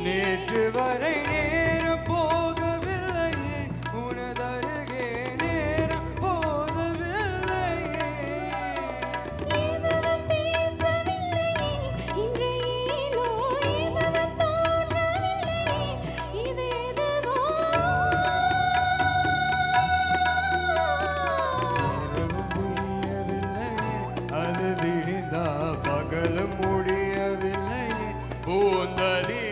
நேற்று வரை நேரம் போகவில்லையே உனதருகே நேரம் போகவில்லையே எதுவும் பேசவில்லையே இன்று ஏனோ எதுவும் தோன்றவில்லையே இது எதுவோ இரவும் புரியவில்லையே அது விடிந்தா பகலும் முடியவில்லையே பூந்தலிலே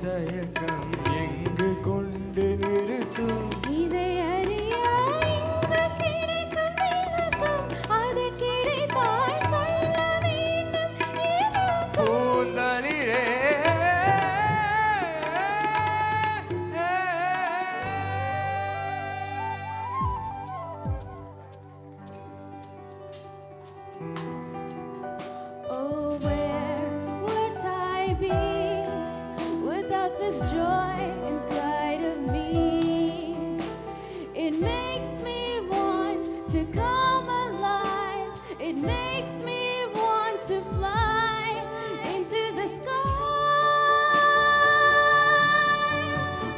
தயக்கம் எங்கு கொண்டு நிறுத்தும் இதை அறிய இங்கு கிடைக்கும் விளக்கம் அது கிடைத்தால் சொல்ல வேண்டும் பூந்தலிலே Oh, where would I be without this joy inside of me? It makes me want to come alive. It makes me want to fly into the sky.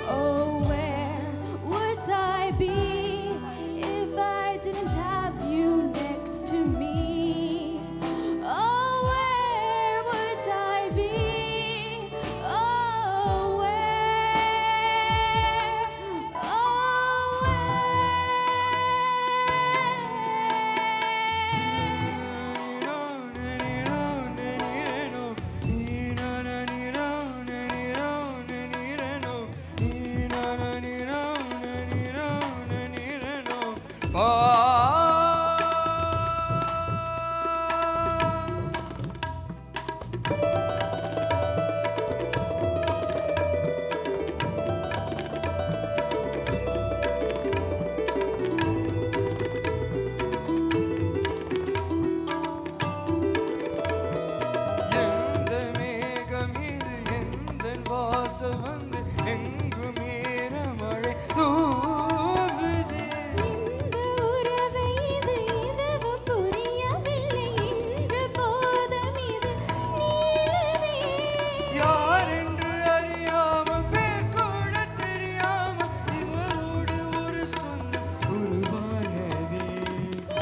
Oh, where would I be if I didn't have you next to me? Oh, where would I be? Oh, where? Oh, எந்த மேகம் இது எந்த வாசல் வந்து எங்கும் ஈரமழை தூவுதே இந்த உறவை இது இதுவு புரியவில்லை இன்று போதும் இது நீளுதே யார் என்று அறியாமல் பேர் கூட தெரியாமல் இவளோடு ஒரு சொந்தம் உருவானதே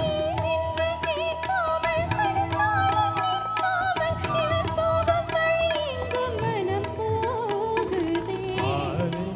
ஏனென்று கேட்காமல் மனதாலும் நிற்காமல் இவர் போகும் வழி எங்கும் மனம் போகுதே பாதை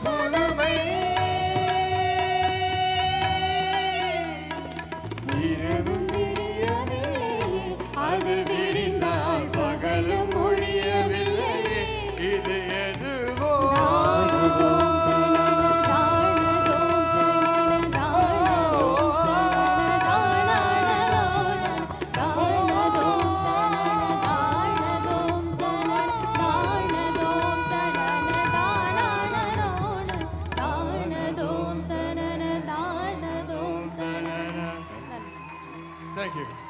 புதுமை இரவும் விடியவில்லையே அது விடிந்தால் பகலும் ஒழியவில்லையே இது எதுவோ Thank you.